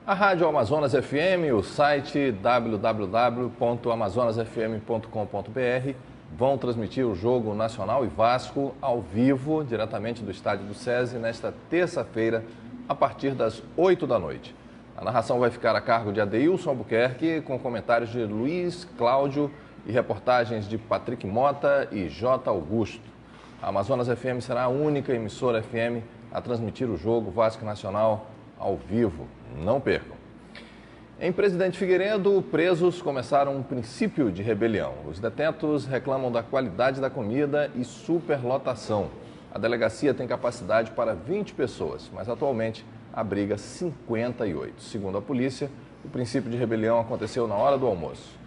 A Rádio Amazonas FM, o site www.amazonasfm.com.br vão transmitir o jogo Nacional e Vasco ao vivo, diretamente do estádio do SESI, nesta terça-feira, a partir das 8 da noite. A narração vai ficar a cargo de Adeilson Albuquerque, com comentários de Luiz Cláudio e reportagens de Patrick Mota e J. Augusto. A Amazonas FM será a única emissora FM a transmitir o jogo Vasco Nacional ao vivo. Não percam. Em Presidente Figueiredo, presos começaram um princípio de rebelião. Os detentos reclamam da qualidade da comida e superlotação. A delegacia tem capacidade para 20 pessoas, mas atualmente abriga 58. Segundo a polícia, o princípio de rebelião aconteceu na hora do almoço.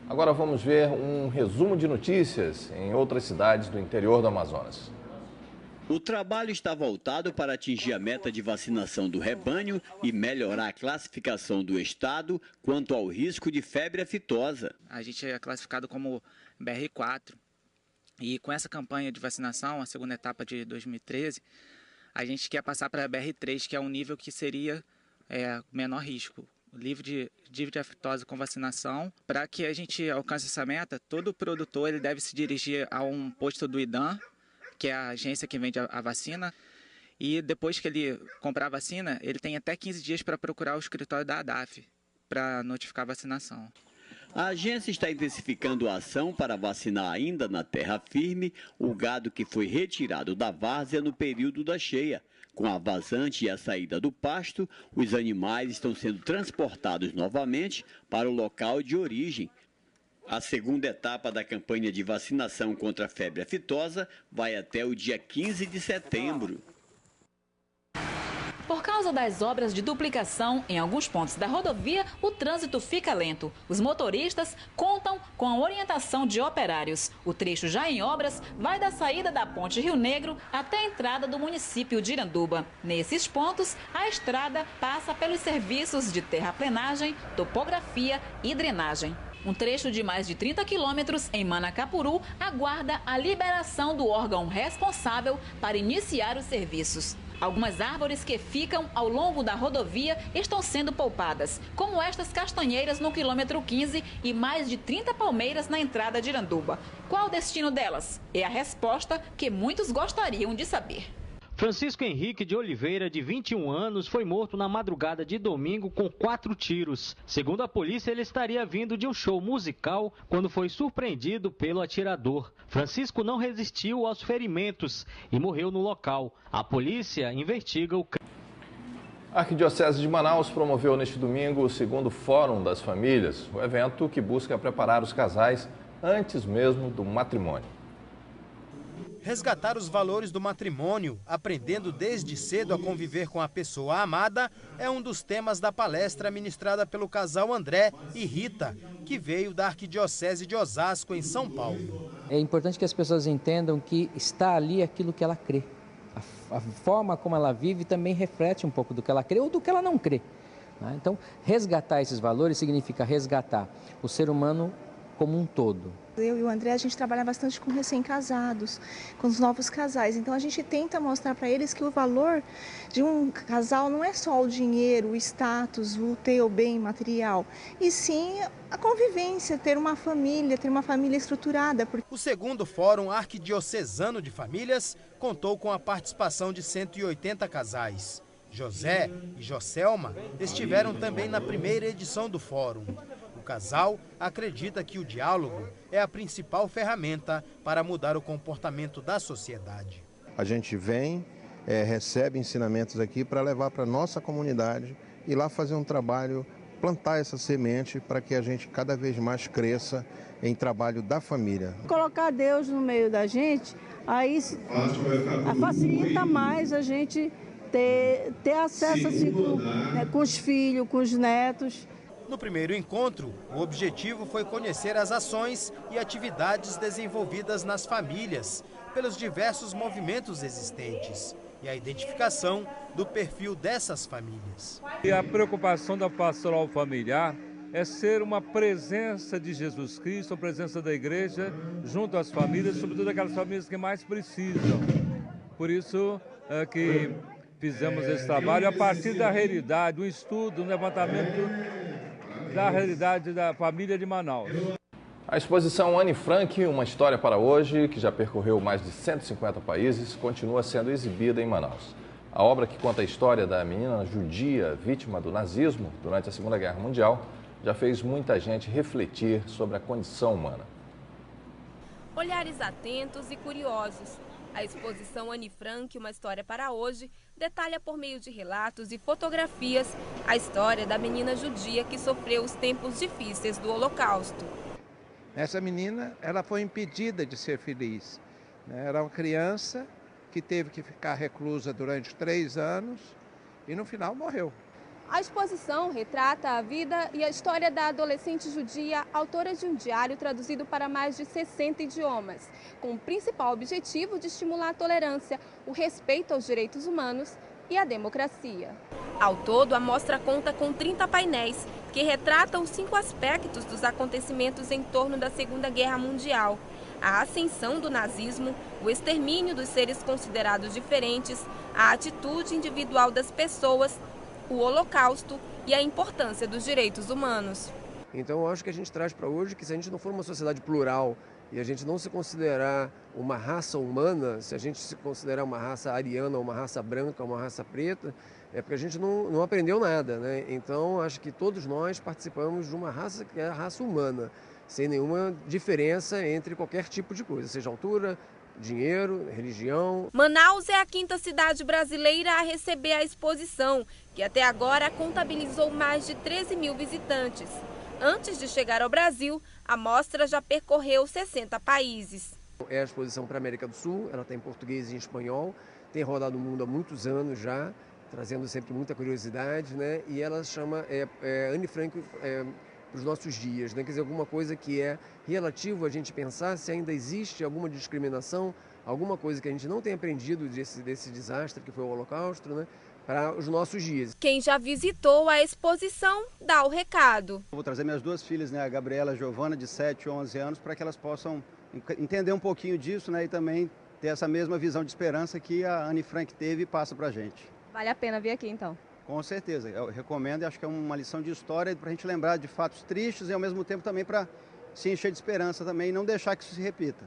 Agora vamos ver um resumo de notícias em outras cidades do interior do Amazonas. O trabalho está voltado para atingir a meta de vacinação do rebanho e melhorar a classificação do estado quanto ao risco de febre aftosa. A gente é classificado como BR4 e com essa campanha de vacinação, a segunda etapa de 2013, a gente quer passar para a BR3, que é um nível que seria menor risco. Livre de aftosa com vacinação. Para que a gente alcance essa meta, todo produtor ele deve se dirigir a um posto do IDAM, que é a agência que vende a vacina, e depois que ele comprar a vacina, ele tem até 15 dias para procurar o escritório da ADAF para notificar a vacinação. A agência está intensificando a ação para vacinar ainda na terra firme o gado que foi retirado da várzea no período da cheia. Com a vazante e a saída do pasto, os animais estão sendo transportados novamente para o local de origem. A segunda etapa da campanha de vacinação contra a febre aftosa vai até o dia 15 de setembro. Por causa das obras de duplicação em alguns pontos da rodovia, o trânsito fica lento. Os motoristas contam com a orientação de operários. O trecho já em obras vai da saída da Ponte Rio Negro até a entrada do município de Iranduba. Nesses pontos, a estrada passa pelos serviços de terraplenagem, topografia e drenagem. Um trecho de mais de 30 quilômetros em Manacapuru aguarda a liberação do órgão responsável para iniciar os serviços. Algumas árvores que ficam ao longo da rodovia estão sendo poupadas, como estas castanheiras no quilômetro 15 e mais de 30 palmeiras na entrada de Iranduba. Qual o destino delas? É a resposta que muitos gostariam de saber. Francisco Henrique de Oliveira, de 21 anos, foi morto na madrugada de domingo com 4 tiros. Segundo a polícia, ele estaria vindo de um show musical quando foi surpreendido pelo atirador. Francisco não resistiu aos ferimentos e morreu no local. A polícia investiga o crime. A Arquidiocese de Manaus promoveu neste domingo o segundo Fórum das Famílias, o evento que busca preparar os casais antes mesmo do matrimônio. Resgatar os valores do matrimônio, aprendendo desde cedo a conviver com a pessoa amada, é um dos temas da palestra ministrada pelo casal André e Rita, que veio da Arquidiocese de Osasco, em São Paulo. É importante que as pessoas entendam que está ali aquilo que ela crê. A forma como ela vive também reflete um pouco do que ela crê ou do que ela não crê. Então, resgatar esses valores significa resgatar o ser humano como um todo. Eu e o André, a gente trabalha bastante com recém-casados, com os novos casais. Então, a gente tenta mostrar para eles que o valor de um casal não é só o dinheiro, o status, o ter o bem material, e sim a convivência, ter uma família estruturada. O segundo Fórum Arquidiocesano de Famílias contou com a participação de 180 casais. José e Joselma estiveram também na primeira edição do Fórum. O casal acredita que o diálogo é a principal ferramenta para mudar o comportamento da sociedade. A gente vem, recebe ensinamentos aqui para levar para a nossa comunidade e lá fazer um trabalho, plantar essa semente para que a gente cada vez mais cresça em trabalho da família. Colocar Deus no meio da gente, aí facilita mais a gente ter acesso assim, com os filhos, com os netos. No primeiro encontro, o objetivo foi conhecer as ações e atividades desenvolvidas nas famílias pelos diversos movimentos existentes e a identificação do perfil dessas famílias. E a preocupação da pastoral familiar é ser uma presença de Jesus Cristo, a presença da igreja junto às famílias, sobretudo aquelas famílias que mais precisam. Por isso que Fizemos esse trabalho a partir da realidade, um estudo, um levantamento da realidade da família de Manaus. A exposição Anne Frank, uma história para hoje, que já percorreu mais de 150 países, continua sendo exibida em Manaus. A obra, que conta a história da menina judia vítima do nazismo durante a Segunda Guerra Mundial, já fez muita gente refletir sobre a condição humana. Olhares atentos e curiosos. A exposição Anne Frank, uma história para hoje, detalha por meio de relatos e fotografias a história da menina judia que sofreu os tempos difíceis do Holocausto. Essa menina, ela foi impedida de ser feliz. Era uma criança que teve que ficar reclusa durante 3 anos e no final morreu. A exposição retrata a vida e a história da adolescente judia, autora de um diário traduzido para mais de 60 idiomas, com o principal objetivo de estimular a tolerância, o respeito aos direitos humanos e a democracia. Ao todo, a mostra conta com 30 painéis, que retratam os 5 aspectos dos acontecimentos em torno da Segunda Guerra Mundial: a ascensão do nazismo, o extermínio dos seres considerados diferentes, a atitude individual das pessoas, o Holocausto e a importância dos direitos humanos. Então, eu acho que a gente traz para hoje que, se a gente não for uma sociedade plural e a gente não se considerar uma raça humana, se a gente se considerar uma raça ariana, uma raça branca, uma raça preta, é porque a gente não aprendeu nada, né? Então, acho que todos nós participamos de uma raça que é a raça humana, sem nenhuma diferença entre qualquer tipo de coisa, seja altura, dinheiro, religião. Manaus é a 5ª cidade brasileira a receber a exposição, que até agora contabilizou mais de 13 mil visitantes. Antes de chegar ao Brasil, a mostra já percorreu 60 países. É a exposição para a América do Sul, ela está em português e em espanhol, tem rodado o mundo há muitos anos já, trazendo sempre muita curiosidade, né? E ela chama Anne Frank para os nossos dias, né? Quer dizer, alguma coisa que é relativo a gente pensar se ainda existe alguma discriminação, alguma coisa que a gente não tem aprendido desse desastre que foi o Holocausto, né? Para os nossos dias. Quem já visitou a exposição dá o recado. Vou trazer minhas 2 filhas, né, a Gabriela e a Giovana, de 7 e 11 anos, para que elas possam entender um pouquinho disso, né, e também ter essa mesma visão de esperança que a Anne Frank teve e passa para a gente. Vale a pena vir aqui, então? Com certeza, eu recomendo e acho que é uma lição de história para a gente lembrar de fatos tristes e ao mesmo tempo também para se encher de esperança também e não deixar que isso se repita.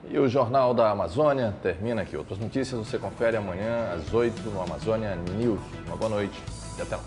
E o Jornal da Amazônia termina aqui. Outras notícias você confere amanhã às 8 no Amazônia News. Uma boa noite e até lá.